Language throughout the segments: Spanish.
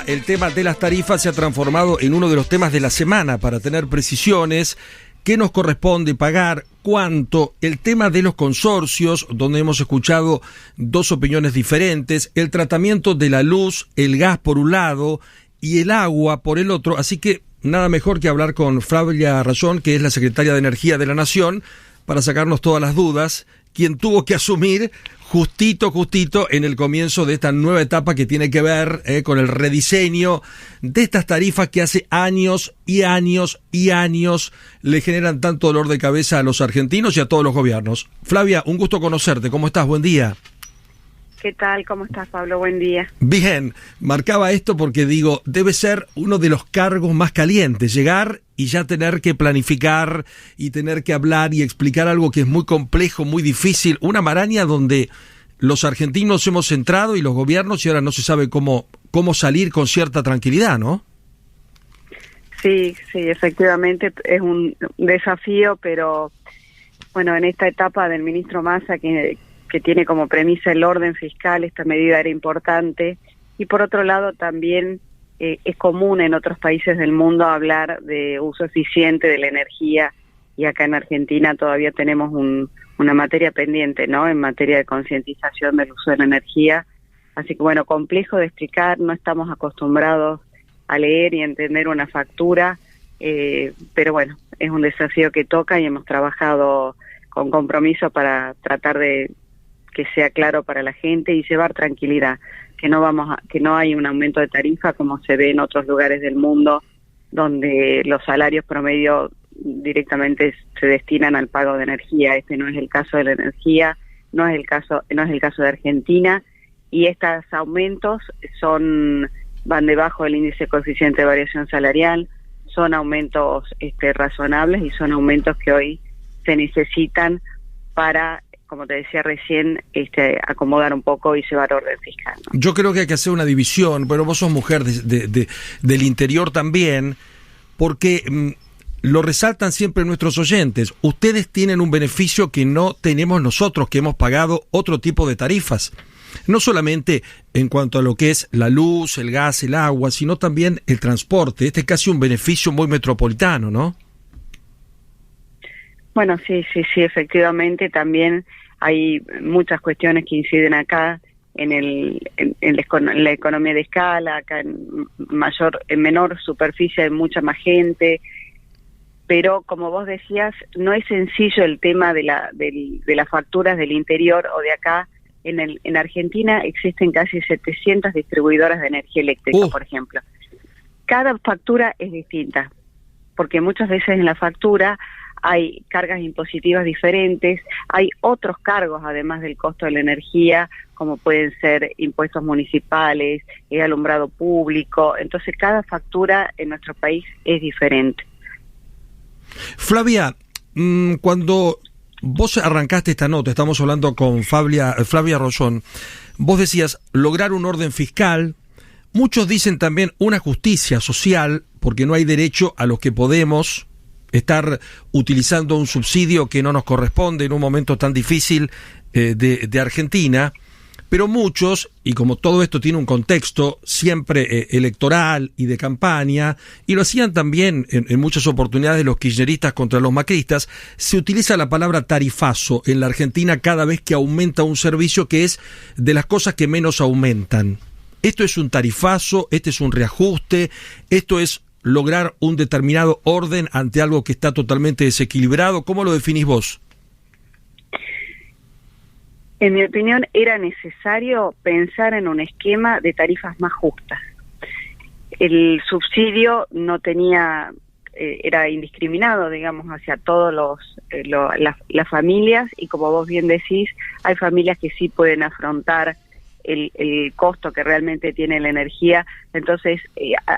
Flavia, el tema de las tarifas se ha transformado en uno de los temas de la semana para tener precisiones. ¿Qué nos corresponde pagar? ¿Cuánto? El tema de los consorcios, donde hemos escuchado dos opiniones diferentes. El tratamiento de la luz, el gas por un lado y el agua por el otro. Así que nada mejor que hablar con Flavia Rayón, que es la secretaria de Energía de la Nación, para sacarnos todas las dudas, quien tuvo que asumir justito en el comienzo de esta nueva etapa que tiene que ver con el rediseño de estas tarifas que hace años y años y años le generan tanto dolor de cabeza a los argentinos y a todos los gobiernos. Flavia, un gusto conocerte. ¿Cómo estás? Buen día. ¿Qué tal? ¿Cómo estás, Pablo? Buen día. Bien, marcaba esto porque digo, debe ser uno de los cargos más calientes, llegar y ya tener que planificar y tener que hablar y explicar algo que es muy complejo, muy difícil, una maraña donde los argentinos hemos entrado y los gobiernos y ahora no se sabe cómo salir con cierta tranquilidad, ¿no? Sí, efectivamente es un desafío, pero bueno, en esta etapa del ministro Massa que tiene como premisa el orden fiscal, esta medida era importante, y por otro lado también es común en otros países del mundo hablar de uso eficiente de la energía, y acá en Argentina todavía tenemos una materia pendiente, ¿no?, en materia de concientización del uso de la energía. Así que bueno, complejo de explicar, no estamos acostumbrados a leer y entender una factura, pero bueno, es un desafío que toca y hemos trabajado con compromiso para tratar de que sea claro para la gente y llevar tranquilidad, que no hay un aumento de tarifa como se ve en otros lugares del mundo, donde los salarios promedio directamente se destinan al pago de energía. Este no es el caso de la energía, no es el caso de Argentina, y estos aumentos van debajo del índice coeficiente de variación salarial, son aumentos razonables y son aumentos que hoy se necesitan para, como te decía recién, acomodar un poco y llevar orden fiscal, ¿no? Yo creo que hay que hacer una división, pero vos sos mujer del interior también, porque lo resaltan siempre nuestros oyentes. Ustedes tienen un beneficio que no tenemos nosotros, que hemos pagado otro tipo de tarifas. No solamente en cuanto a lo que es la luz, el gas, el agua, sino también el transporte. Este es casi un beneficio muy metropolitano, ¿no? Bueno, sí, efectivamente también hay muchas cuestiones que inciden acá en la economía de escala, acá en menor superficie hay mucha más gente, pero como vos decías, no es sencillo el tema de las facturas del interior o de acá. En Argentina existen casi 700 distribuidoras de energía eléctrica, por ejemplo. Cada factura es distinta, porque muchas veces en la factura hay cargas impositivas diferentes, hay otros cargos además del costo de la energía, como pueden ser impuestos municipales, alumbrado público. Entonces cada factura en nuestro país es diferente. Flavia, cuando vos arrancaste esta nota, estamos hablando con Flavia Rayón, vos decías lograr un orden fiscal, muchos dicen también una justicia social, porque no hay derecho a los que podemos estar utilizando un subsidio que no nos corresponde en un momento tan difícil de Argentina, pero muchos, y como todo esto tiene un contexto siempre electoral y de campaña, y lo hacían también en muchas oportunidades los kirchneristas contra los macristas, se utiliza la palabra tarifazo en la Argentina cada vez que aumenta un servicio, que es de las cosas que menos aumentan. Esto es un tarifazo, este es un reajuste, esto es lograr un determinado orden ante algo que está totalmente desequilibrado. ¿Cómo lo definís vos? En mi opinión, era necesario pensar en un esquema de tarifas más justas. El subsidio no tenía, era indiscriminado, digamos, hacia todos las familias, y como vos bien decís, hay familias que sí pueden afrontar el costo que realmente tiene la energía. Entonces,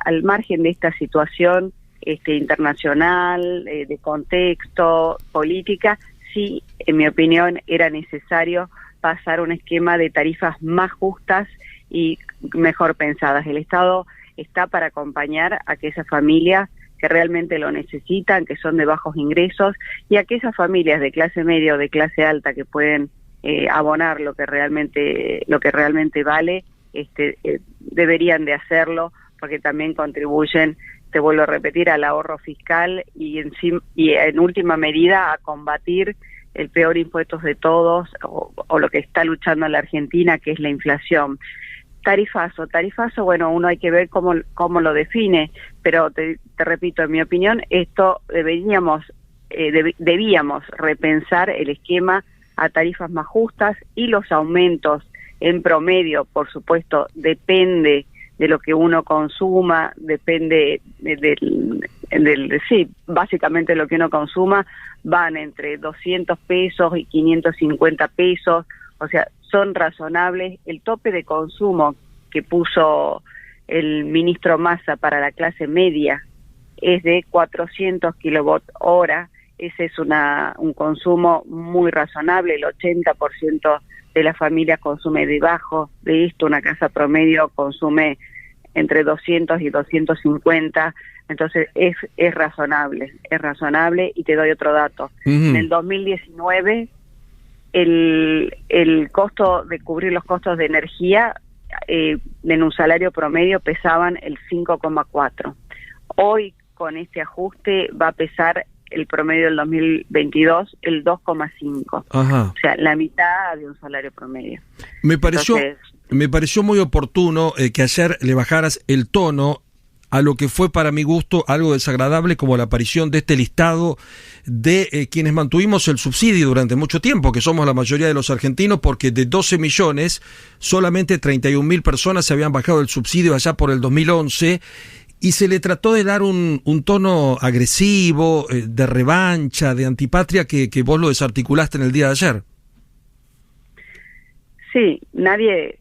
al margen de esta situación internacional, de contexto, política, sí, en mi opinión, era necesario pasar un esquema de tarifas más justas y mejor pensadas. El Estado está para acompañar a aquellas familias que realmente lo necesitan, que son de bajos ingresos, y aquellas familias de clase media o de clase alta que pueden abonar lo que realmente vale, deberían de hacerlo, porque también contribuyen, te vuelvo a repetir, al ahorro fiscal y en última medida a combatir el peor impuesto de todos o lo que está luchando la Argentina, que es la inflación. Tarifazo, bueno, uno hay que ver cómo lo define, pero te repito, en mi opinión, esto debíamos repensar el esquema a tarifas más justas, y los aumentos en promedio, por supuesto, depende de lo que uno consuma, depende sí, básicamente lo que uno consuma, van entre 200 pesos y 550 pesos, o sea, son razonables. El tope de consumo que puso el ministro Massa para la clase media es de 400 kilowatt-hora. Ese es un consumo muy razonable. El 80% de las familias consume debajo de esto. Una casa promedio consume entre 200 y 250. Entonces es razonable. Y te doy otro dato. En el 2019 el costo de cubrir los costos de energía en un salario promedio pesaban el 5,4. Hoy, con este ajuste, va a pesar el promedio del 2022 el 2,5. O sea, la mitad de un salario promedio. Me pareció muy oportuno que ayer le bajaras el tono a lo que fue para mi gusto algo desagradable, como la aparición de este listado de quienes mantuvimos el subsidio durante mucho tiempo, que somos la mayoría de los argentinos, porque de 12 millones, solamente 31.000 personas se habían bajado el subsidio allá por el 2011, y se le trató de dar un tono agresivo, de revancha, de antipatria, que vos lo desarticulaste en el día de ayer. Sí, nadie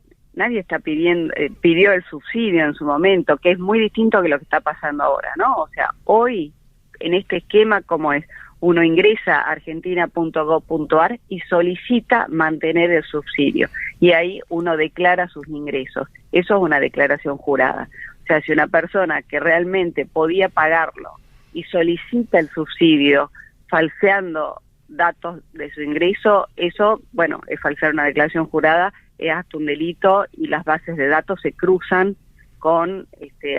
está pidió el subsidio en su momento, que es muy distinto que lo que está pasando ahora, ¿no? O sea, hoy, en este esquema, como es, uno ingresa a argentina.gov.ar y solicita mantener el subsidio, y ahí uno declara sus ingresos. Eso es una declaración jurada. O sea, si una persona que realmente podía pagarlo y solicita el subsidio falseando datos de su ingreso, eso, bueno, es falsear una declaración jurada, es hasta un delito, y las bases de datos se cruzan con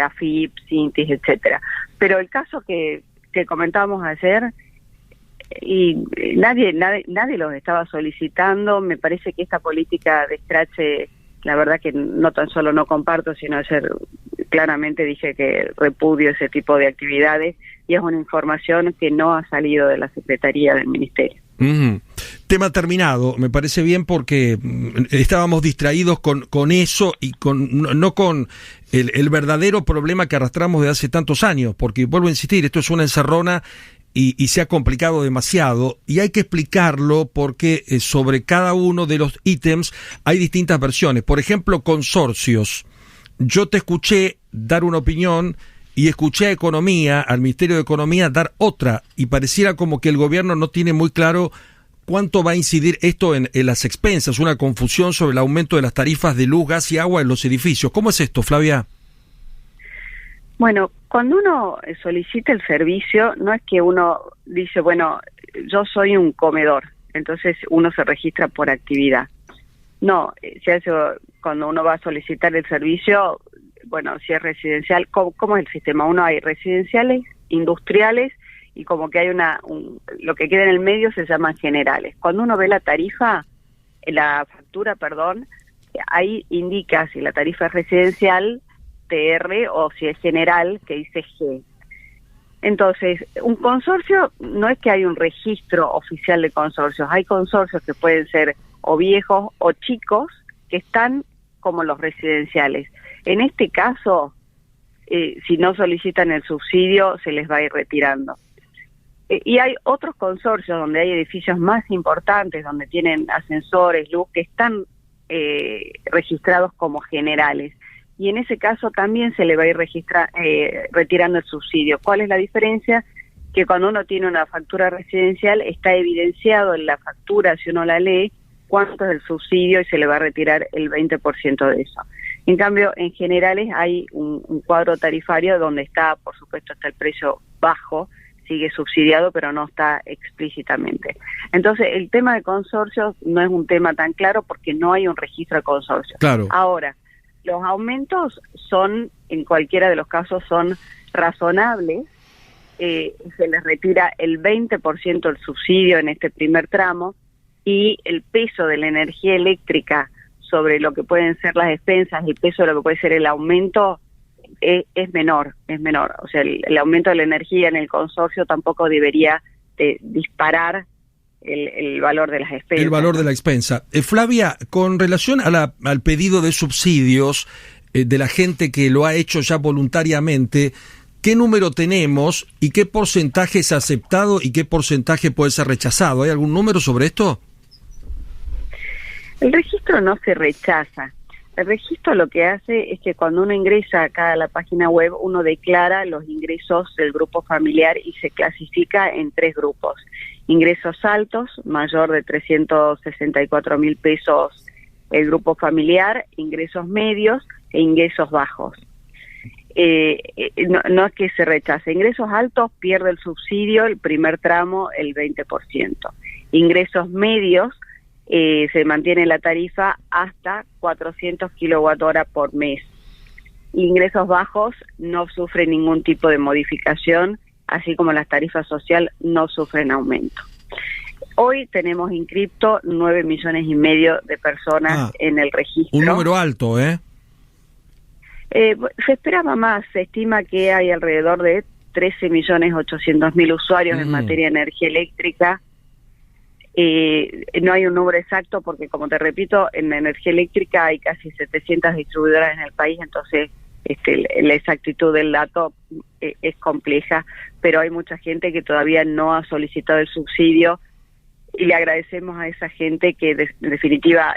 AFIP, Sintis, etcétera. Pero el caso que comentábamos ayer, y nadie los estaba solicitando. Me parece que esta política de escrache, la verdad que no tan solo no comparto, sino ayer claramente dije que repudio ese tipo de actividades, y es una información que no ha salido de la Secretaría del Ministerio. Tema terminado, me parece bien, porque estábamos distraídos con eso y no con el verdadero problema que arrastramos de hace tantos años, porque vuelvo a insistir, esto es una encerrona y se ha complicado demasiado, y hay que explicarlo porque sobre cada uno de los ítems hay distintas versiones. Por ejemplo, consorcios. Yo te escuché dar una opinión y escuché a Economía, al Ministerio de Economía, dar otra, y pareciera como que el gobierno no tiene muy claro cuánto va a incidir esto en las expensas, una confusión sobre el aumento de las tarifas de luz, gas y agua en los edificios. ¿Cómo es esto, Flavia? Bueno, cuando uno solicita el servicio, no es que uno dice, bueno, yo soy un comedor, entonces uno se registra por actividad. No, se hace cuando uno va a solicitar el servicio. Bueno, si es residencial, ¿cómo es el sistema? Uno hay residenciales, industriales, y como que hay lo que queda en el medio se llaman generales. Cuando uno ve la factura, ahí indica si la tarifa es residencial, TR, o si es general, que dice G. Entonces, un consorcio no es que hay un registro oficial de consorcios. Hay consorcios que pueden ser o viejos o chicos, que están como los residenciales. En este caso, si no solicitan el subsidio, se les va a ir retirando. Y hay otros consorcios donde hay edificios más importantes, donde tienen ascensores, luz, que están registrados como generales. Y en ese caso también se le va a ir retirando el subsidio. ¿Cuál es la diferencia? Que cuando uno tiene una factura residencial, está evidenciado en la factura, si uno la lee, cuánto es el subsidio, y se le va a retirar el 20% de eso. En cambio, en generales hay un cuadro tarifario donde está, por supuesto, está el precio bajo, sigue subsidiado, pero no está explícitamente. Entonces, el tema de consorcios no es un tema tan claro porque no hay un registro de consorcios. Claro. Ahora, los aumentos son, en cualquiera de los casos, son razonables. Se les retira el 20% del subsidio en este primer tramo y el peso de la energía eléctrica sobre lo que pueden ser las expensas, el peso de lo que puede ser el aumento es menor. O sea, el aumento de la energía en el consorcio tampoco debería disparar el valor de las expensas. El valor de la expensa. Flavia, con relación a al pedido de subsidios de la gente que lo ha hecho ya voluntariamente, ¿qué número tenemos y qué porcentaje es aceptado y qué porcentaje puede ser rechazado? ¿Hay algún número sobre esto? El registro no se rechaza. El registro lo que hace es que cuando uno ingresa acá a la página web, uno declara los ingresos del grupo familiar y se clasifica en 3 grupos. Ingresos altos, mayor de 364.000 pesos el grupo familiar, ingresos medios e ingresos bajos. No es que se rechace. Ingresos altos pierde el subsidio, el primer tramo el 20%. Ingresos medios se mantiene la tarifa hasta 400 kWh por mes. Ingresos bajos no sufren ningún tipo de modificación, así como las tarifas social no sufren aumento. Hoy tenemos inscripto 9,5 millones de personas en el registro. Un número alto, ¿eh? Se esperaba más. Se estima que hay alrededor de 13.800.000 usuarios en materia de energía eléctrica. No hay un número exacto porque, como te repito, en la energía eléctrica hay casi 700 distribuidoras en el país, entonces la exactitud del dato es compleja, pero hay mucha gente que todavía no ha solicitado el subsidio y le agradecemos a esa gente que en definitiva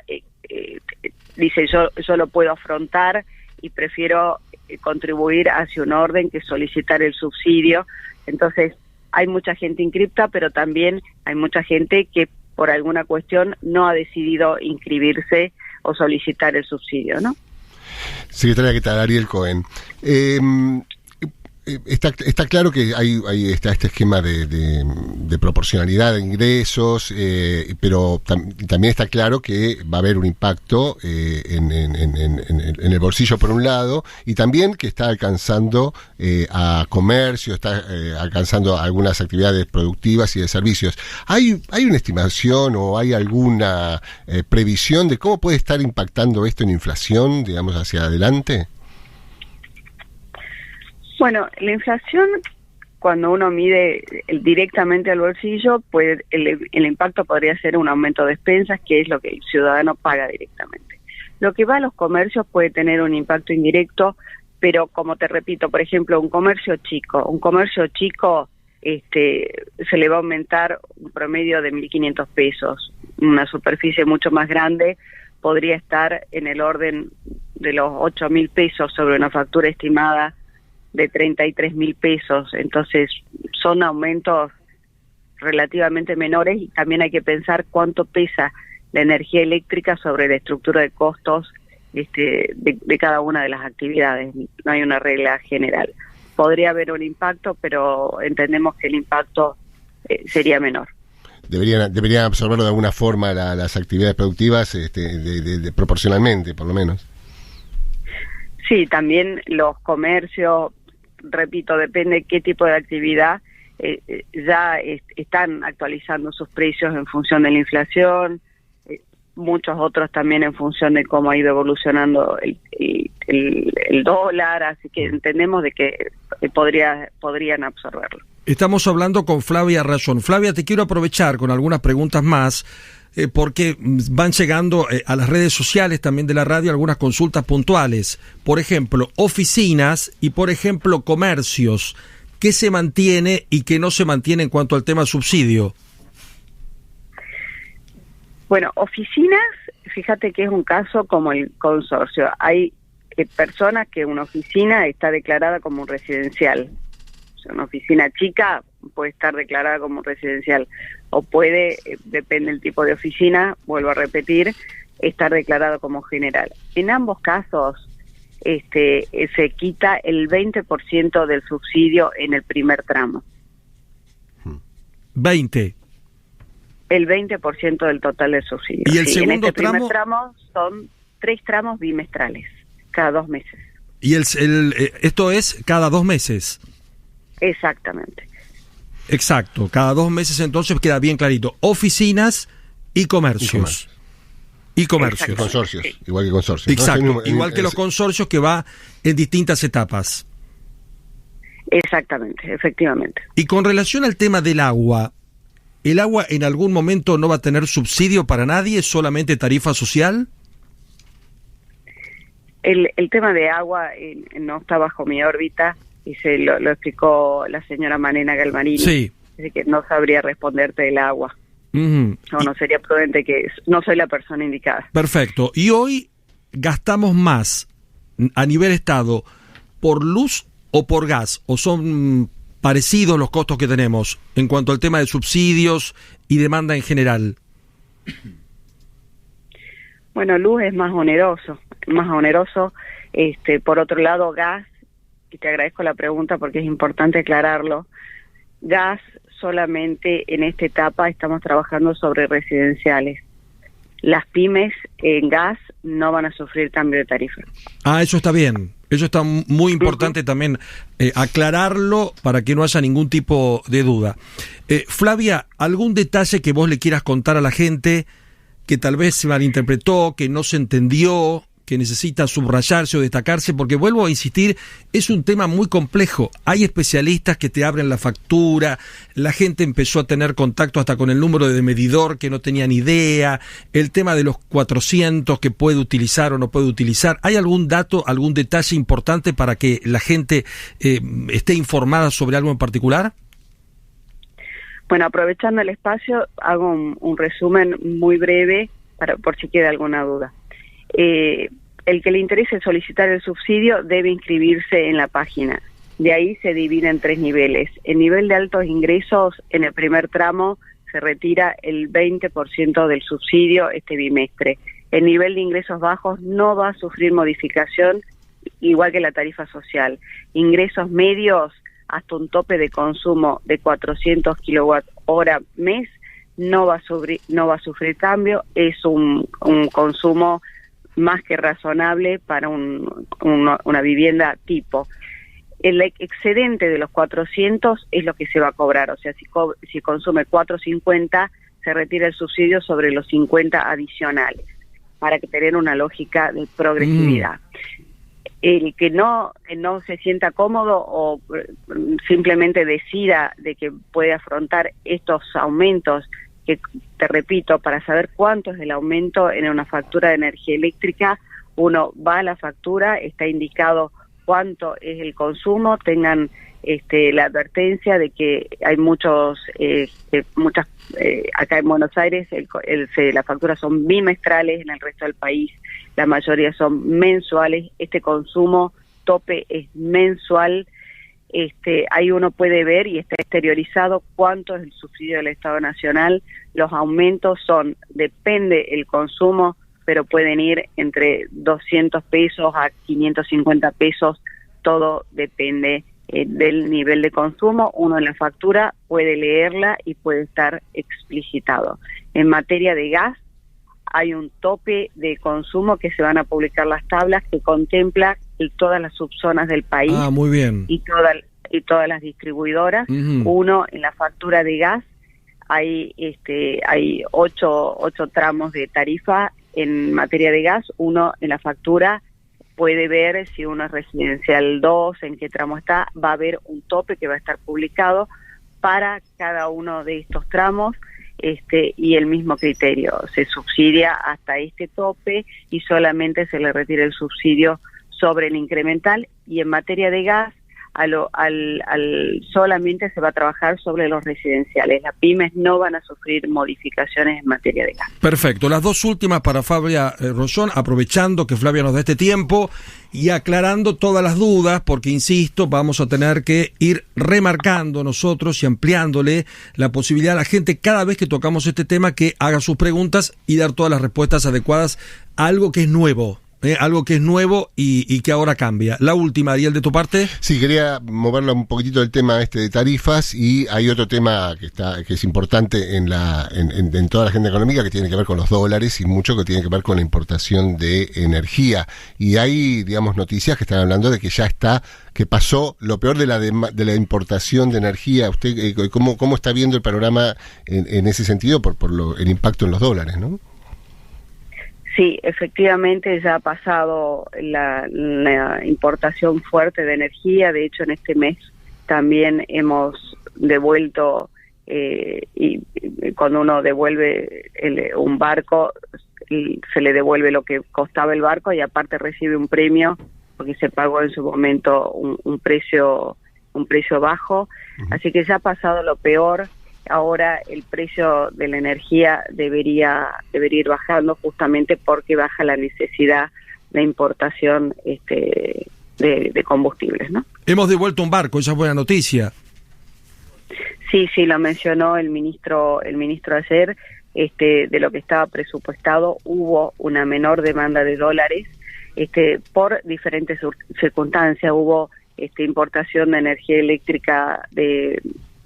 dice yo lo puedo afrontar y prefiero contribuir hacia un orden que solicitar el subsidio. Entonces hay mucha gente inscripta, pero también hay mucha gente que por alguna cuestión no ha decidido inscribirse o solicitar el subsidio, ¿no? Secretaria, ¿qué tal? Ariel Cohen. Está claro que hay está este esquema de proporcionalidad de ingresos, pero también está claro que va a haber un impacto en el bolsillo por un lado, y también que está alcanzando a comercio, está alcanzando algunas actividades productivas y de servicios. ¿Hay una estimación o hay alguna previsión de cómo puede estar impactando esto en inflación, digamos, hacia adelante? Bueno, la inflación, cuando uno mide directamente al bolsillo, pues el impacto podría ser un aumento de expensas, que es lo que el ciudadano paga directamente. Lo que va a los comercios puede tener un impacto indirecto, pero como te repito, por ejemplo, un comercio chico se le va a aumentar un promedio de 1.500 pesos. Una superficie mucho más grande podría estar en el orden de los 8.000 pesos sobre una factura estimada de 33.000 pesos, entonces son aumentos relativamente menores y también hay que pensar cuánto pesa la energía eléctrica sobre la estructura de costos de cada una de las actividades. No hay una regla general. Podría haber un impacto, pero entendemos que el impacto sería menor. Deberían absorberlo de alguna forma las actividades productivas proporcionalmente, por lo menos. Sí, también los comercios, repito, depende de qué tipo de actividad, ya están actualizando sus precios en función de la inflación, muchos otros también en función de cómo ha ido evolucionando el dólar, así que entendemos de que podrían absorberlo. Estamos hablando con Flavia Rayón. Flavia, te quiero aprovechar con algunas preguntas más, porque van llegando a las redes sociales también de la radio algunas consultas puntuales. Por ejemplo, oficinas y, por ejemplo, comercios. ¿Qué se mantiene y qué no se mantiene en cuanto al tema subsidio? Bueno, oficinas, fíjate que es un caso como el consorcio. Hay personas que una oficina está declarada como un residencial. O sea, una oficina chica puede estar declarada como residencial o puede, depende del tipo de oficina, vuelvo a repetir, estar declarado como general. En ambos casos se quita el 20% del subsidio en el primer tramo. 20. El 20% del total del subsidio. ¿Y el segundo en este tramo? primer tramo son 3 tramos bimestrales. cada 2 meses. Y esto es cada 2 meses. Exactamente. Exacto, cada 2 meses entonces queda bien clarito. Oficinas y comercios. Y comercios. Consorcios, igual que consorcios. Exacto, ¿no? igual que los consorcios que va en distintas etapas. Exactamente, efectivamente. Y con relación al tema del agua, ¿el agua en algún momento no va a tener subsidio para nadie, solamente tarifa social? El tema de agua no está bajo mi órbita y se lo explicó la señora Manena Galmarini. Sí. Así que no sabría responderte del agua. No sería prudente, que no soy la persona indicada. Perfecto. Y hoy gastamos más a nivel Estado por luz o por gas, o son parecidos los costos que tenemos en cuanto al tema de subsidios y demanda en general. Bueno, luz es más oneroso. Por otro lado, gas, y te agradezco la pregunta porque es importante aclararlo, gas solamente en esta etapa estamos trabajando sobre residenciales. Las pymes en gas no van a sufrir cambio de tarifa. Eso está bien. Eso está muy importante también aclararlo para que no haya ningún tipo de duda. Flavia, ¿algún detalle que vos le quieras contar a la gente que tal vez se malinterpretó, que no se entendió, que necesita subrayarse o destacarse? Porque vuelvo a insistir, es un tema muy complejo. Hay especialistas que te abren la factura, la gente empezó a tener contacto hasta con el número de medidor que no tenían idea, el tema de los 400 que puede utilizar o no puede utilizar. ¿Hay algún dato, algún detalle importante para que la gente esté informada sobre algo en particular? Bueno, aprovechando el espacio, hago un resumen muy breve por si queda alguna duda. El que le interese solicitar el subsidio debe inscribirse en la página. De ahí se divide en 3 niveles. El nivel de altos ingresos, en el primer tramo, se retira el 20% del subsidio este bimestre. El nivel de ingresos bajos no va a sufrir modificación, igual que la tarifa social. Ingresos medios, hasta un tope de consumo de 400 kWh mes, no va a sufrir cambio. Es un consumo más que razonable para una vivienda tipo. El excedente de los 400 es lo que se va a cobrar, o sea, si consume 450, se retira el subsidio sobre los 50 adicionales, para que tener una lógica de progresividad. El que no se sienta cómodo o simplemente decida de que puede afrontar estos aumentos, que te repito, para saber cuánto es el aumento en una factura de energía eléctrica, uno va a la factura, está indicado cuánto es el consumo, tengan la advertencia de que hay acá en Buenos Aires las facturas son bimestrales, en el resto del país la mayoría son mensuales. Este consumo tope es mensual. Ahí uno puede ver y está exteriorizado cuánto es el subsidio del Estado Nacional. Los aumentos depende el consumo, pero pueden ir entre 200 pesos a 550 pesos, todo depende del nivel de consumo. Uno en la factura puede leerla y puede estar explicitado. En materia de gas, hay un tope de consumo que se van a publicar las tablas que contempla todas las subzonas del país. Muy bien. Y todas las distribuidoras. Uno, en la factura de gas hay 8 tramos de tarifa en materia de gas. Uno en la factura puede ver si uno es residencial 2, en qué tramo está. Va a haber un tope que va a estar publicado para cada uno de estos tramos. Y el mismo criterio, se subsidia hasta este tope y solamente se le retira el subsidio sobre el incremental. Y en materia de gas, solamente se va a trabajar sobre los residenciales. Las pymes no van a sufrir modificaciones en materia de gas. Perfecto. Las dos últimas para Flavia Rollón, aprovechando que Flavia nos da este tiempo y aclarando todas las dudas, porque insisto, vamos a tener que ir remarcando nosotros y ampliándole la posibilidad a la gente cada vez que tocamos este tema que haga sus preguntas y dar todas las respuestas adecuadas a algo que es nuevo. algo que es nuevo y que ahora cambia. La última, Ariel, de tu parte. Sí, quería moverla un poquitito del tema de tarifas, y hay otro tema que es importante en toda la agenda económica, que tiene que ver con los dólares y mucho que tiene que ver con la importación de energía. Y hay, digamos, noticias que están hablando de que ya que pasó lo peor de la importación de energía. ¿Usted cómo está viendo el panorama en ese sentido por el impacto en los dólares, no? Sí, efectivamente ya ha pasado la importación fuerte de energía. De hecho, en este mes también hemos devuelto, y cuando uno devuelve un barco, se le devuelve lo que costaba el barco y aparte recibe un premio porque se pagó en su momento un precio bajo. Así que ya ha pasado lo peor. Ahora el precio de la energía debería ir bajando, justamente porque baja la necesidad de importación de combustibles, ¿no? Hemos devuelto un barco, esa es buena noticia. Sí, lo mencionó el ministro ayer. De lo que estaba presupuestado, hubo una menor demanda de dólares por diferentes circunstancias. Hubo importación de energía eléctrica de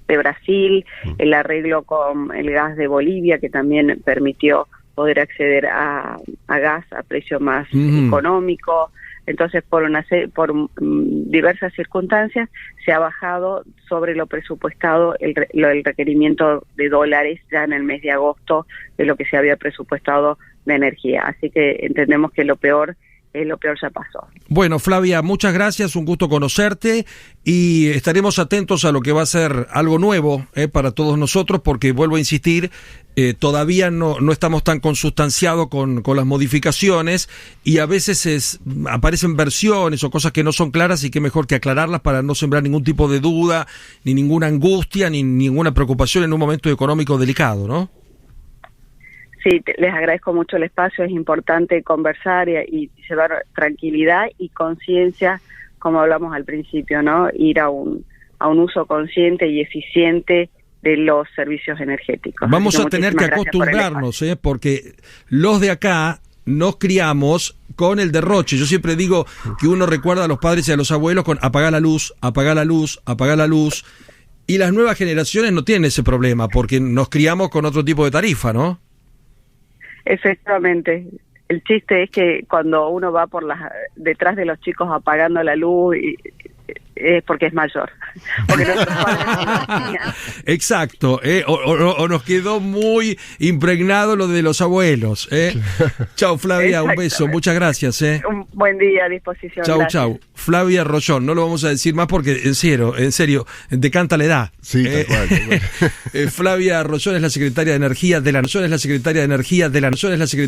Brasil, el arreglo con el gas de Bolivia, que también permitió poder acceder a gas a precio más económico. Entonces, por diversas circunstancias, se ha bajado sobre lo presupuestado el requerimiento de dólares ya en el mes de agosto de lo que se había presupuestado de energía. Así que entendemos que lo peor ya pasó. Bueno, Flavia, muchas gracias, un gusto conocerte, y estaremos atentos a lo que va a ser algo nuevo para todos nosotros, porque vuelvo a insistir, todavía no estamos tan consustanciados con las modificaciones, y a veces aparecen versiones o cosas que no son claras, y que mejor que aclararlas para no sembrar ningún tipo de duda, ni ninguna angustia, ni ninguna preocupación en un momento económico delicado, ¿no? Sí, les agradezco mucho el espacio. Es importante conversar y llevar tranquilidad y conciencia, como hablamos al principio, ¿no? Ir a un uso consciente y eficiente de los servicios energéticos. Vamos a tener que acostumbrarnos, porque los de acá nos criamos con el derroche. Yo siempre digo que uno recuerda a los padres y a los abuelos con apagar la luz, apagar la luz, apagar la luz. Y las nuevas generaciones no tienen ese problema, porque nos criamos con otro tipo de tarifa, ¿no? Efectivamente. El chiste es que cuando uno va detrás de los chicos apagando la luz, es porque es mayor. Porque exacto, o nos quedó muy impregnado lo de los abuelos. Chau, Flavia, un beso, muchas gracias. Un buen día, a disposición. Chau. Flavia Rollón, no lo vamos a decir más porque en serio, decanta la edad. Sí, tal cual. Flavia Rollón es la secretaria de Energía de la Nación,